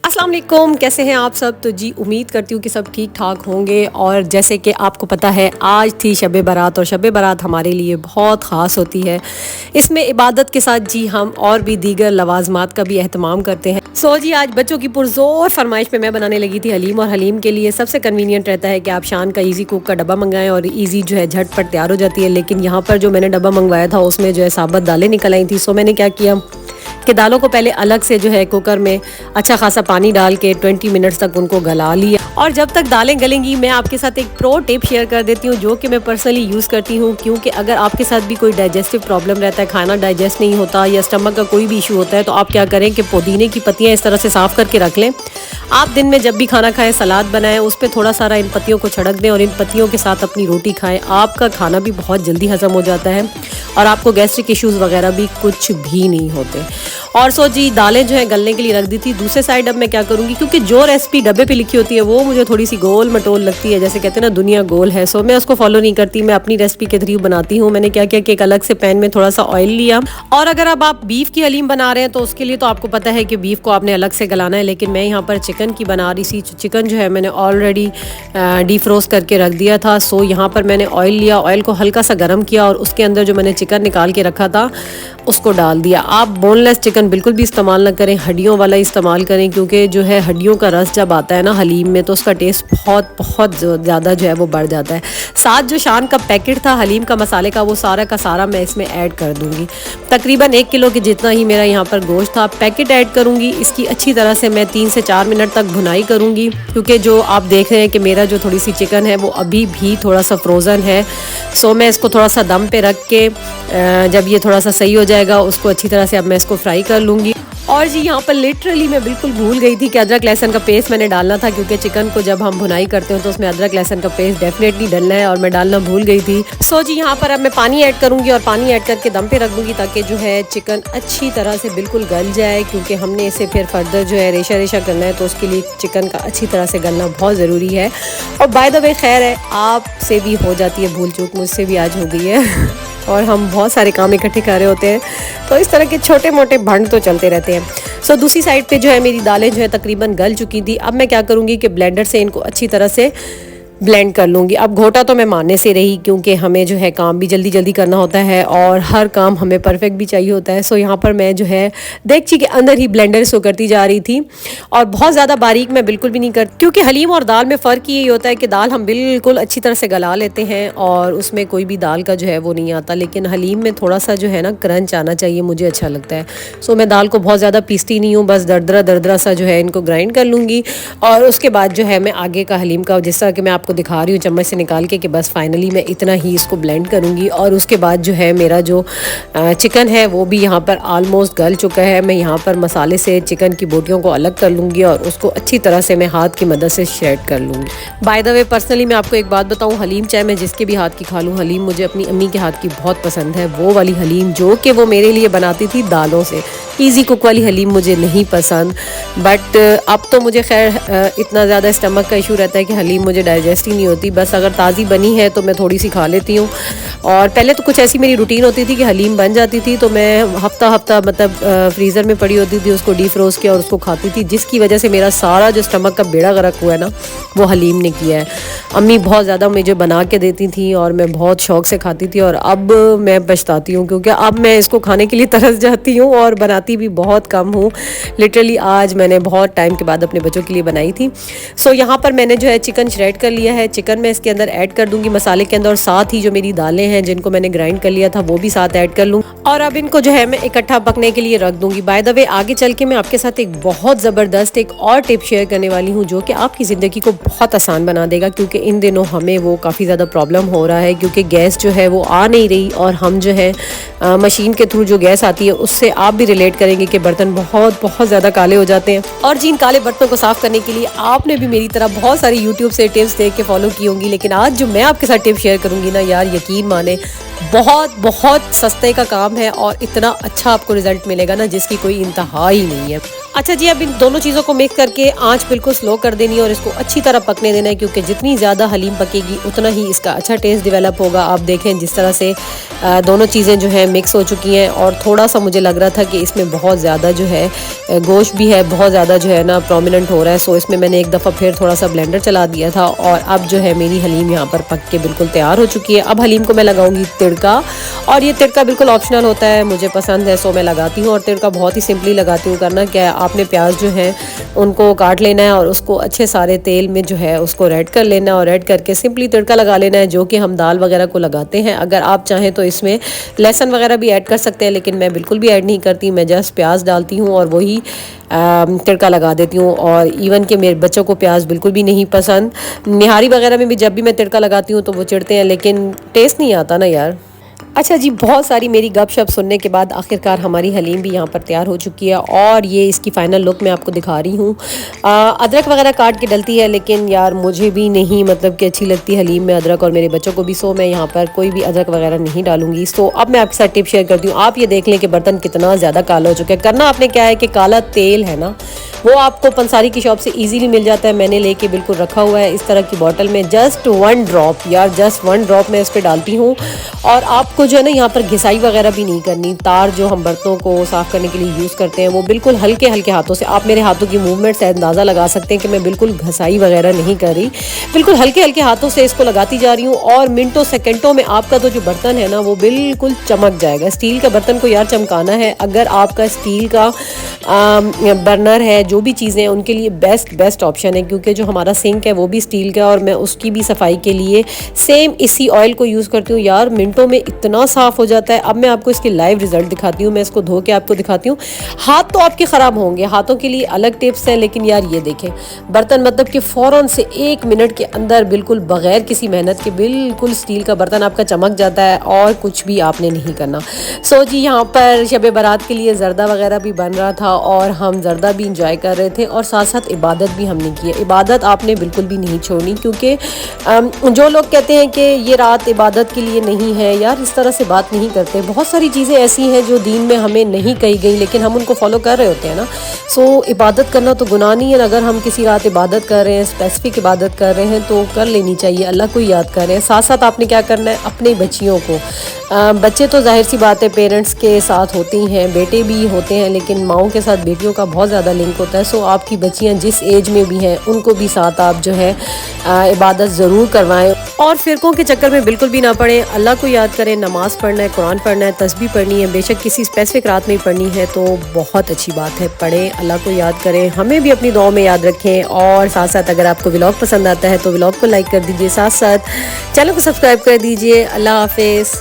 अस्सलाम वालेकुम, कैसे हैं आप सब। तो जी उम्मीद करती हूँ कि सब ठीक ठाक होंगे। और जैसे कि आपको पता है आज थी शब बारात और शब बारात हमारे लिए बहुत ख़ास होती है। इसमें इबादत के साथ जी हम और भी दीगर लवाजमात का भी एहतमाम करते हैं। जी आज बच्चों की पुरजोर फरमाइश पे मैं बनाने लगी थी हलीम। और हलीम के लिए सबसे कन्वीनियंट रहता है कि आप शान का ईजी कुक का डब्बा मंगाएं और ईजी जो है झटपट तैयार हो जाती है। लेकिन यहाँ पर जो मैंने डब्बा मंगवाया था उसमें जो है साबुत दालें निकल आई थी। मैंने क्या किया कि दालों को पहले अलग से जो है कुकर में अच्छा खासा पानी डाल के 20 मिनट्स तक उनको गला लिया। और जब तक दालें गलेंगी मैं आपके साथ एक प्रो टिप शेयर कर देती हूँ जो कि मैं पर्सनली यूज़ करती हूँ। क्योंकि अगर आपके साथ भी कोई डाइजेस्टिव प्रॉब्लम रहता है, खाना डाइजेस्ट नहीं होता या स्टमक का कोई भी इशू होता है, तो आप क्या करें कि पुदीने की पत्तियाँ इस तरह से साफ़ करके रख लें। आप दिन में जब भी खाना खाएं सलाद बनाएं, उस पर थोड़ा सारा इन पत्तियों को छिड़क दें और इन पत्तियों के साथ अपनी रोटी खाएं। आपका खाना भी बहुत जल्दी हजम हो जाता है और आपको गैस्ट्रिक इश्यूज़ वगैरह भी कुछ भी नहीं होते। और जी दालें जो है गलने के लिए रख दी थी। दूसरे साइड अब मैं क्या करूँगी, क्योंकि जो रेसिपी डब्बे पे लिखी होती है वो मुझे थोड़ी सी गोल मटोल लगती है, जैसे कहते हैं ना दुनिया गोल है। मैं उसको फॉलो नहीं करती, मैं अपनी रेसिपी के थ्रू बनाती हूँ। मैंने क्या किया कि एक अलग से पैन में थोड़ा सा ऑयल लिया। और अगर अब आप बीफ की हलीम बना रहे हैं तो उसके लिए तो आपको पता है कि बीफ को आपने अलग से गलाना है। लेकिन मैं यहाँ पर चिकन की बना रही थी। चिकन जो है मैंने ऑलरेडी डीफ्रोस्ट करके रख दिया था। यहाँ पर मैंने ऑयल लिया, ऑयल को हल्का सा गर्म किया और उसके अंदर जो मैंने चिकन निकाल के रखा था उसको डाल दिया। आप बोनलेस चिकन बिल्कुल भी इस्तेमाल ना करें, हड्डियों वाला इस्तेमाल करें। क्योंकि जो है हड्डियों का रस जब आता है ना हलीम में तो उसका टेस्ट बहुत ज़्यादा जो है वो बढ़ जाता है। साथ जो शान का पैकेट था हलीम का मसाले का, वो सारा का सारा मैं इसमें ऐड कर दूंगी। तकरीबन 1 किलो के जितना ही मेरा यहाँ पर गोश्त था। पैकेट ऐड करूँगी, इसकी अच्छी तरह से मैं 3 से 4 मिनट तक भुनाई करूँगी। क्योंकि जो आप देख रहे हैं कि मेरा जो थोड़ी सी चिकन है वो अभी भी थोड़ा सा फ्रोज़न है। मैं इसको थोड़ा सा दम पे रख के जब ये थोड़ा सा सही हो जाएगा उसको अच्छी तरह से अब मैं इसको फ्राई कर लूँगी। और जी यहाँ पर लिटरली मैं बिल्कुल भूल गई थी कि अदरक लहसुन का पेस्ट मैंने डालना था। क्योंकि चिकन को जब हम भुनाई करते हैं तो उसमें अदरक लहसुन का पेस्ट डेफिनेटली डालना है और मैं डालना भूल गई थी। जी यहाँ पर अब मैं पानी ऐड करूँगी और पानी ऐड करके दम पे रख दूँगी ताकि जो है चिकन अच्छी तरह से बिल्कुल गल जाए। क्योंकि हमने इसे फिर फर्दर जो है रेशा रेशा करना है तो उसके लिए चिकन का अच्छी तरह से गलना बहुत ज़रूरी है। और बाय द वे खैर है आपसे भी हो जाती है भूल चूक, मुझसे भी आज हो गई है और हम बहुत सारे काम इकट्ठे कर रहे होते हैं तो इस तरह के छोटे मोटे भंड तो चलते रहते हैं। दूसरी साइड पे जो है मेरी दालें जो है तकरीबन गल चुकी थी। अब मैं क्या करूँगी कि ब्लेंडर से इनको अच्छी तरह से ब्लेंड कर लूँगी। अब घोटा तो मैं मानने से रही क्योंकि हमें जो है काम भी जल्दी जल्दी करना होता है और हर काम हमें परफेक्ट भी चाहिए होता है। यहाँ पर मैं जो है देगची के अंदर ही ब्लेंडर से करती जा रही थी और बहुत ज़्यादा बारीक मैं बिल्कुल भी नहीं करती। क्योंकि हलीम और दाल में फ़र्क यही होता है कि दाल हम बिल्कुल अच्छी तरह से गला लेते हैं और उसमें कोई भी दाल का जो है वो नहीं आता। लेकिन हलीम में थोड़ा सा जो है ना क्रंच आना चाहिए, मुझे अच्छा लगता है। मैं दाल को बहुत ज़्यादा पीसती नहीं हूँ, बस दरदरा सा जो है इनको ग्राइंड कर लूँगी। और उसके बाद जो है मैं आगे का हलीम का जिस तरह कि मैं आपको दिखा रही हूँ चम्मच से निकाल के कि बस फाइनली मैं इतना ही इसको ब्लेंड करूँगी। और उसके बाद जो है मेरा जो चिकन है वो भी यहाँ पर ऑलमोस्ट गल चुका है। मैं यहाँ पर मसाले से चिकन की बोटियों को अलग कर लूँगी और उसको अच्छी तरह से मैं हाथ की मदद से श्रेड कर लूँगी। बाय द वे पर्सनली मैं आपको एक बात बताऊँ, हलीम चाहे मैं जिसके भी हाथ की खा लूँ, हलीम मुझे अपनी अम्मी के हाथ की बहुत पसंद है। वो वाली हलीम जो कि वो मेरे लिए बनाती थी दालों से। ईजी कुक वाली हलीम मुझे नहीं पसंद। बट अब तो मुझे खैर इतना ज़्यादा स्टमक का इशू रहता है कि हलीम मुझे डाइजेस्ट ही नहीं होती। बस अगर ताज़ी बनी है तो मैं थोड़ी सी खा लेती हूँ। और पहले तो कुछ ऐसी मेरी रूटीन होती थी कि हलीम बन जाती थी तो मैं हफ्ता मतलब फ्रीज़र में पड़ी होती थी, उसको डीफ्रोस्ट किया और उसको खाती थी। जिसकी वजह से मेरा सारा जो स्टमक का बेड़ा गर्क हुआ है ना वो हलीम ने किया है। अम्मी बहुत ज़्यादा मुझे बना के देती थी और मैं बहुत शौक़ से खाती थी। और अब मैं पछताती हूँ क्योंकि अब मैं इसको खाने के लिए तरस जाती हूँ और बनाती भी बहुत कम हूँ। लिटरली आज मैंने बहुत टाइम के बाद अपने बच्चों के लिए बनाई थी। यहाँ पर मैंने जो है चिकन श्रेड कर लिया है। चिकन मैं इसके अंदर ऐड कर दूंगी मसाले के अंदर और साथ ही जो मेरी दालें हैं जिनको मैंने ग्राइंड कर लिया था वो भी साथ ऐड कर लूँ। और अब इनको जो है मैं इकट्ठा पकने के लिए रख दूंगी। बाय द वे आगे चल के मैं आपके साथ एक बहुत ज़बरदस्त एक और टिप शेयर करने वाली हूँ जो कि आपकी ज़िंदगी को बहुत आसान बना देगा। क्योंकि इन दिनों हमें वो काफ़ी ज़्यादा प्रॉब्लम हो रहा है क्योंकि गैस जो है वो आ नहीं रही और हम जो है मशीन के थ्रू जो गैस आती है उससे आप भी रिलेट करेंगे कि बर्तन बहुत ज़्यादा काले हो जाते हैं। और जिन काले बर्तनों को साफ़ करने के लिए आपने भी मेरी तरह बहुत सारी यूट्यूब से टिप्स देख के फॉलो की होंगी। लेकिन आज जो मैं आपके साथ टिप शेयर करूंगी ना यार, यकीन माने बहुत सस्ते का काम है और इतना अच्छा आपको रिजल्ट मिलेगा ना जिसकी कोई इंतहा ही नहीं है। अच्छा जी, अब इन दोनों चीज़ों को मिक्स करके आंच बिल्कुल स्लो कर देनी है और इसको अच्छी तरह पकने देना है, क्योंकि जितनी ज़्यादा हलीम पकेगी उतना ही इसका अच्छा टेस्ट डेवलप होगा। आप देखें जिस तरह से दोनों चीज़ें जो है मिक्स हो चुकी हैं, और थोड़ा सा मुझे लग रहा था कि इसमें बहुत ज़्यादा जो है गोश्त भी है, बहुत ज़्यादा जो है ना प्रोमिनेंट हो रहा है। सो इसमें मैंने एक दफ़ा फिर थोड़ा सा ब्लेंडर चला दिया था, और अब जो है मेरी हलीम यहाँ पर पक के बिल्कुल तैयार हो चुकी है। अब हलीम को मैं लगाऊंगी तिड़का, और ये तिड़का बिल्कुल ऑप्शनल होता है, मुझे पसंद है सो मैं लगाती हूँ। और तिड़का बहुत ही सिंपली लगाती हूँ। करना क्या है, आपने प्याज जो है उनको काट लेना है और उसको अच्छे सारे तेल में जो है उसको रेड कर लेना है, और रेड करके सिंपली तड़का लगा लेना है, जो कि हम दाल वगैरह को लगाते हैं। अगर आप चाहें तो इसमें लहसुन वगैरह भी ऐड कर सकते हैं, लेकिन मैं बिल्कुल भी ऐड नहीं करती। मैं जस्ट प्याज डालती हूँ और वही तड़का लगा देती हूँ। और इवन कि मेरे बच्चों को प्याज बिल्कुल भी नहीं पसंद। निहारी वगैरह में भी जब भी मैं तड़का लगाती हूँ तो वो चिढ़ते हैं, लेकिन टेस्ट नहीं आता ना यार। अच्छा जी, बहुत सारी मेरी गपशप सुनने के बाद आखिरकार हमारी हलीम भी यहाँ पर तैयार हो चुकी है, और ये इसकी फ़ाइनल लुक मैं आपको दिखा रही हूँ। अदरक वगैरह काट के डलती है, लेकिन यार मुझे भी नहीं मतलब कि अच्छी लगती हलीम में अदरक, और मेरे बच्चों को भी। सो मैं यहाँ पर कोई भी अदरक वगैरह नहीं डालूंगी। सो अब मैं आपके साथ टिप शेयर करती हूँ। आप ये देख लें कि बर्तन कितना ज़्यादा काला हो चुका है। करना आपने क्या है कि काला तेल है ना, वो आपको पंसारी की शॉप से इजीली मिल जाता है। मैंने लेके बिल्कुल रखा हुआ है इस तरह की बॉटल में। जस्ट 1 ड्रॉप, यार जस्ट 1 ड्रॉप मैं इस पर डालती हूँ। और आपको जो है ना यहाँ पर घिसाई वगैरह भी नहीं करनी। तार जो हम बर्तनों को साफ़ करने के लिए यूज़ करते हैं, वो बिल्कुल हल्के हल्के हाथों से, आप मेरे हाथों की मूवमेंट से अंदाज़ा लगा सकते हैं कि मैं बिल्कुल घसाई वगैरह नहीं कर रही। बिल्कुल हल्के हल्के हाथों से इसको लगाती जा रही हूँ, और मिनटों सेकेंडों में आपका तो जो बर्तन है ना वो बिल्कुल चमक जाएगा। स्टील का बर्तन को यार चमकाना है। अगर आपका स्टील का बर्नर है, जो भी चीज़ें हैं उनके लिए बेस्ट ऑप्शन है, क्योंकि जो हमारा सिंक है वो भी स्टील का, और मैं उसकी भी सफाई के लिए सेम इसी ऑयल को यूज़ करती हूँ। यार मिनटों में इतना साफ़ हो जाता है। अब मैं आपको इसकी लाइव रिजल्ट दिखाती हूँ। मैं इसको धो के आपको दिखाती हूँ। हाथ तो आपके ख़राब होंगे, हाथों के लिए अलग टिप्स हैं, लेकिन यार ये देखें बर्तन मतलब कि फ़ौरन से 1 मिनट के अंदर बिल्कुल बग़ैर किसी मेहनत के बिल्कुल स्टील का बर्तन आपका चमक जाता है, और कुछ भी आपने नहीं करना। सो जी, यहाँ पर शब बारात के लिए ज़र्दा वगैरह भी बन रहा था, और हम ज़र्दा भी इंजॉय कर रहे थे, और साथ साथ इबादत भी हमने की है। इबादत आपने बिल्कुल भी नहीं छोड़नी, क्योंकि जो लोग कहते हैं कि ये रात इबादत के लिए नहीं है, यार इस तरह से बात नहीं करते। बहुत सारी चीज़ें ऐसी हैं जो दीन में हमें नहीं कही गई, लेकिन हम उनको फॉलो कर रहे होते हैं ना। सो इबादत करना तो गुनाह नहीं है। अगर हम किसी रात इबादत कर रहे हैं, स्पेसिफिक इबादत कर रहे हैं, तो कर लेनी चाहिए। अल्लाह को याद कर रहे हैं, साथ साथ आपने क्या करना है, अपने बच्चियों को, बच्चे तो जाहिर सी बात है पेरेंट्स के साथ होती हैं, बेटे भी होते हैं, लेकिन माओं के साथ बेटियों का बहुत ज़्यादा लिंक होता है। सो आपकी बच्चियां जिस एज में भी हैं उनको भी साथ आप जो है इबादत ज़रूर करवाएं, और फ़िरक़ों के चक्कर में बिल्कुल भी ना पड़ें। अल्लाह को याद करें, नमाज़ पढ़ना है, कुरान पढ़ना है, तस्बीह पढ़नी है, बेशक किसी स्पेसिफिक रात में ही पढ़नी है तो बहुत अच्छी बात है, पढ़ें, अल्लाह को याद करें, हमें भी अपनी दुआओं में याद रखें। और साथ साथ अगर आपको व्लॉग पसंद आता है तो व्लॉग को लाइक कर दीजिए, साथ साथ चैनल को सब्सक्राइब कर दीजिए। अल्लाह हाफिज़।